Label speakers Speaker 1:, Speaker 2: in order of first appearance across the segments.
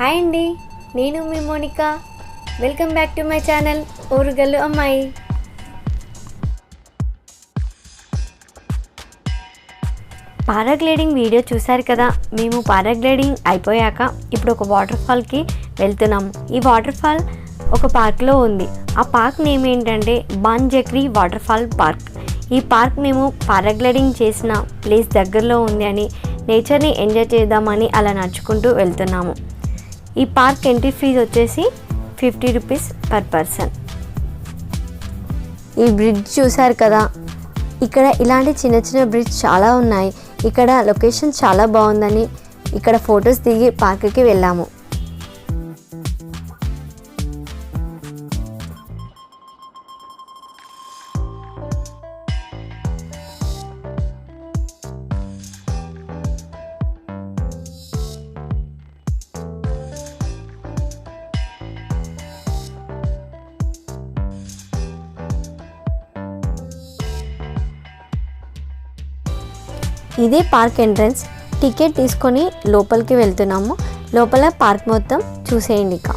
Speaker 1: Hi అండి, నేను మీ Monika. Welcome back to my channel Orugallu Ammayi. Paragliding video చూశారు కదా. మేము పారాగ్లైడింగ్ అయిపోయాక ఇప్పుడు ఒక వాటర్ఫాల్కి వెళ్తున్నాము. ఈ వాటర్ఫాల్ ఒక పార్క్లో ఉంది. ఆ పార్క్ నేమ్ ఏంటంటే బాన్ జక్రీ వాటర్ఫాల్ పార్క్. ఈ పార్క్ మేము పారాగ్లైడింగ్ చేసిన ప్లేస్ దగ్గరలో ఉంది అని నేచర్ని ఎంజాయ్ చేద్దామని అలా నడుచుకుంటూ వెళ్తున్నాము. ఈ పార్క్ ఎంట్రీ ఫీజు వచ్చేసి 50 రూపీస్ పర్ పర్సన్. ఈ బ్రిడ్జ్ చూశారు కదా, ఇక్కడ ఇలాంటి చిన్న చిన్న బ్రిడ్జ్ చాలా ఉన్నాయి. ఇక్కడ లొకేషన్ చాలా బాగుందని ఇక్కడ ఫొటోస్ దిగి పార్క్కి వెళ్ళాము. ఇదే పార్క్ ఎంట్రన్స్. టికెట్ తీసుకొని లోపలికి వెళ్తున్నాము. లోపల పార్క్ మొత్తం చూసేయండి. ఇక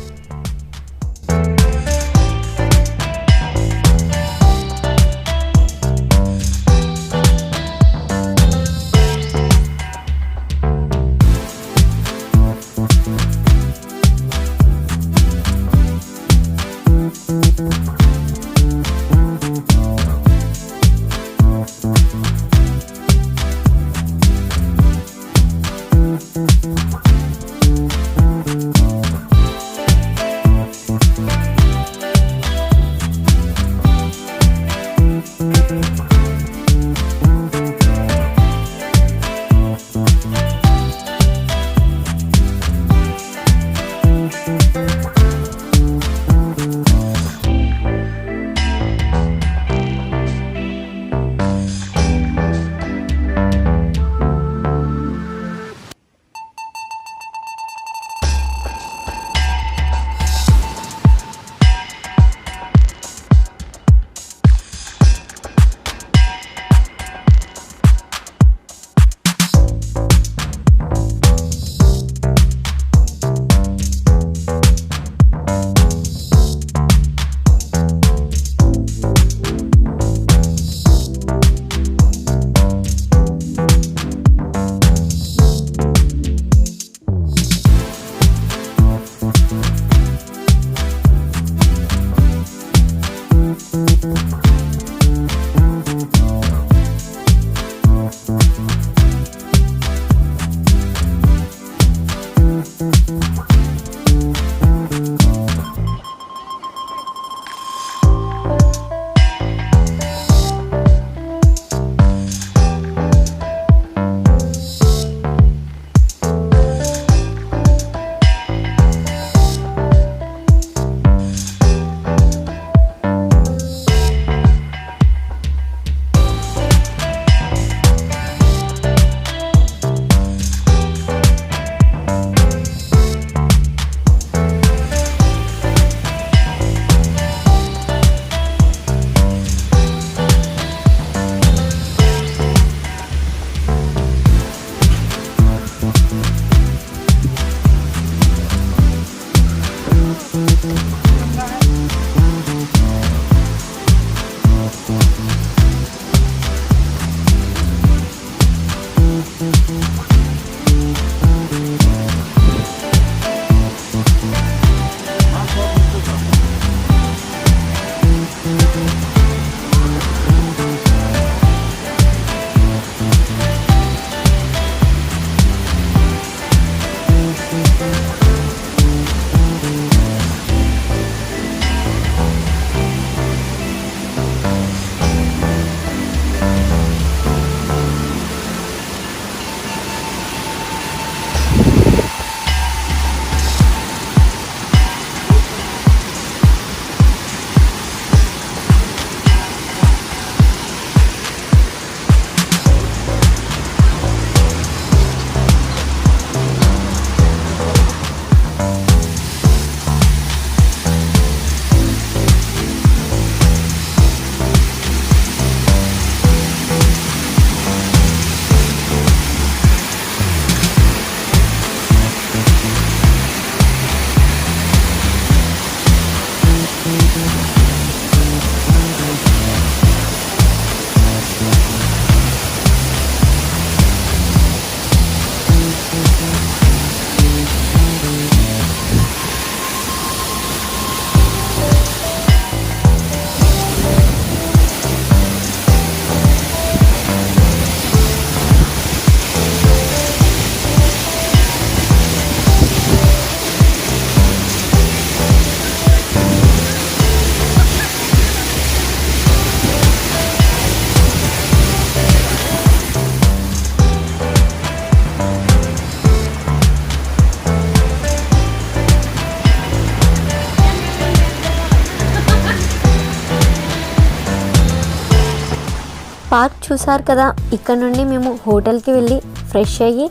Speaker 1: పార్క్ చూసారు కదా, ఇక్కడ నుండి మేము హోటల్కి వెళ్ళి ఫ్రెష్ అయ్యి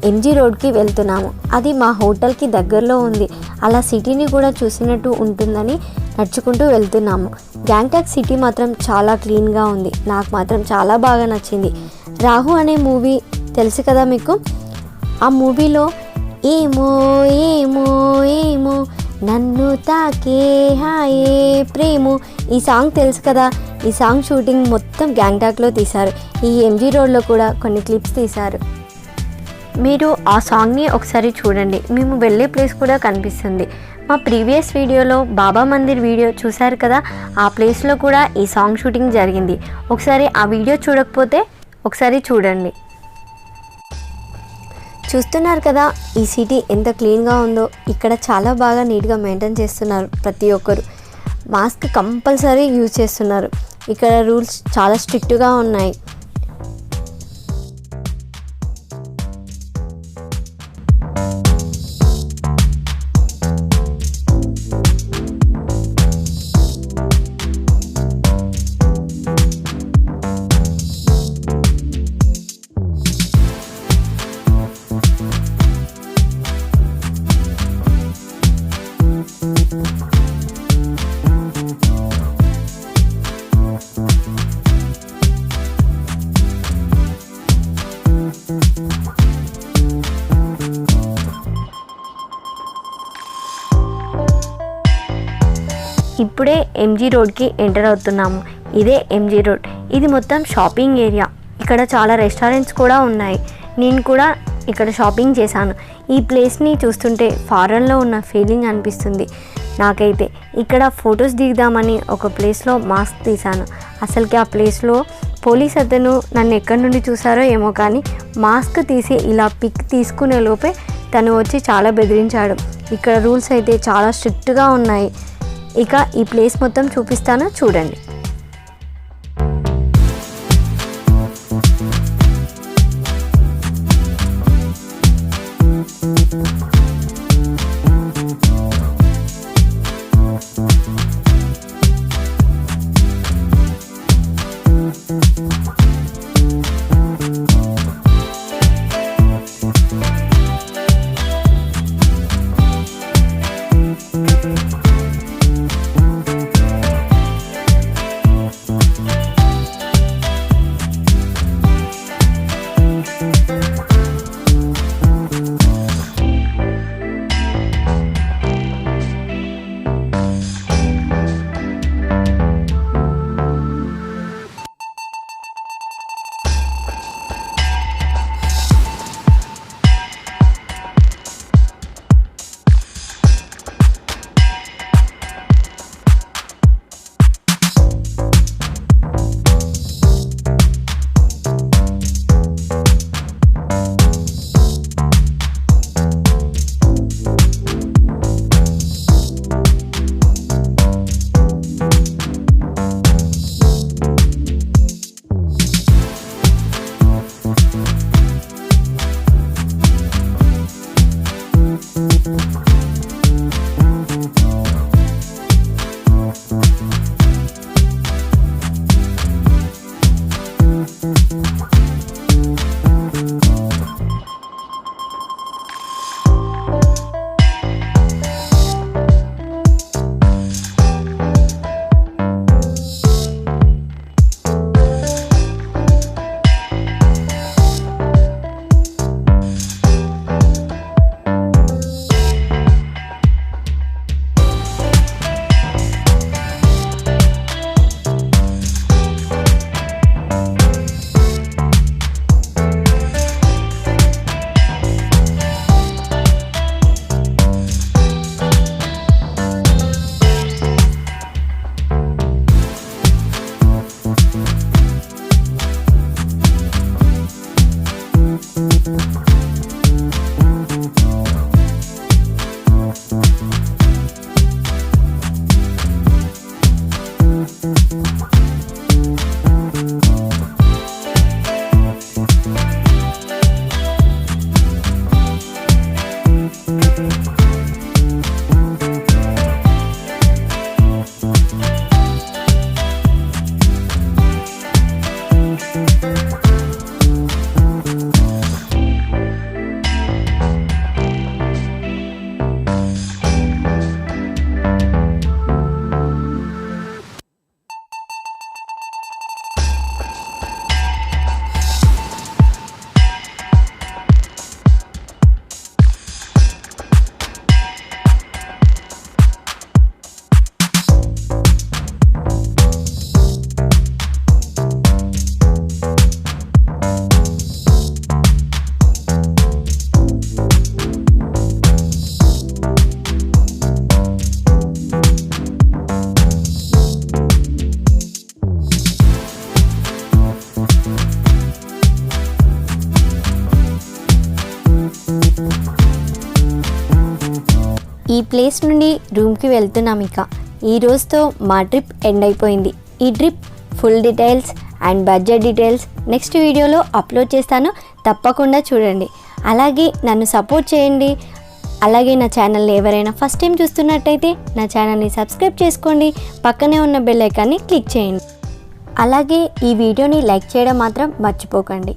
Speaker 1: ఎంజీ రోడ్కి వెళ్తున్నాము. అది మా హోటల్కి దగ్గరలో ఉంది. అలా సిటీని కూడా చూసినట్టు ఉంటుందని నడుచుకుంటూ వెళ్తున్నాము. గ్యాంగ్టాక్ సిటీ మాత్రం చాలా క్లీన్గా ఉంది. నాకు మాత్రం చాలా బాగా నచ్చింది. రాహు అనే మూవీ తెలుసు కదా మీకు. ఆ మూవీలో ఏమో ఏమో ఏమో నన్ను తాకే హాయే ప్రేమో ఈ సాంగ్ తెలుసు కదా. ఈ సాంగ్ షూటింగ్ మొత్తం గ్యాంగ్టాక్లో తీశారు. ఈ ఎంజీ రోడ్లో కూడా కొన్ని క్లిప్స్ తీశారు. మీరు ఆ సాంగ్ని ఒకసారి చూడండి. మేము వెళ్ళే ప్లేస్ కూడా కనిపిస్తుంది. మా ప్రీవియస్ వీడియోలో బాబా మందిర్ వీడియో చూశారు కదా, ఆ ప్లేస్లో కూడా ఈ సాంగ్ షూటింగ్ జరిగింది. ఒకసారి ఆ వీడియో చూడకపోతే ఒకసారి చూడండి. చూస్తున్నారు కదా ఈ సిటీ ఎంత క్లీన్గా ఉందో. ఇక్కడ చాలా బాగా నీట్గా మెయింటైన్ చేస్తున్నారు. ప్రతి ఒక్కరు మాస్క్ కంపల్సరీ యూజ్ చేస్తున్నారు. ఇక్కడ రూల్స్ చాలా స్ట్రిక్ట్గా ఉన్నాయి. ఇప్పుడే ఎంజీ రోడ్కి ఎంటర్ అవుతున్నాము. ఇదే ఎంజీ రోడ్. ఇది మొత్తం షాపింగ్ ఏరియా. ఇక్కడ చాలా రెస్టారెంట్స్ కూడా ఉన్నాయి. నేను కూడా ఇక్కడ షాపింగ్ చేశాను. ఈ ప్లేస్ని చూస్తుంటే ఫారెన్లో ఉన్న ఫీలింగ్ అనిపిస్తుంది నాకైతే. ఇక్కడ ఫొటోస్ దిగుదామని ఒక ప్లేస్లో మాస్క్ తీశాను. అసలుకి ఆ ప్లేస్లో పోలీస్ అతను నన్ను ఎక్కడి నుండి చూసారో ఏమో కానీ మాస్క్ తీసి ఇలా పిక్ తీసుకునే లోపే తను వచ్చి చాలా బెదిరించాడు. ఇక్కడ రూల్స్ అయితే చాలా స్ట్రిక్ట్గా ఉన్నాయి. ఇక ఈ ప్లేస్ మొత్తం చూపిస్తాను, చూడండి. ఈ ప్లేస్ నుండి రూమ్కి వెళ్తున్నాం. ఇక ఈ రోజుతో మా ట్రిప్ ఎండ్ అయిపోయింది. ఈ trip full details and budget details next వీడియోలో అప్లోడ్ చేస్తాను, తప్పకుండా చూడండి. అలాగే నన్ను సపోర్ట్ చేయండి. అలాగే నా ఛానల్ని ఎవరైనా ఫస్ట్ టైం చూస్తున్నట్టయితే నా ఛానల్ని సబ్స్క్రైబ్ చేసుకోండి, పక్కనే ఉన్న బెల్ ఐకాన్ని క్లిక్ చేయండి. అలాగే ఈ వీడియోని లైక్ చేయడం మాత్రం మర్చిపోకండి.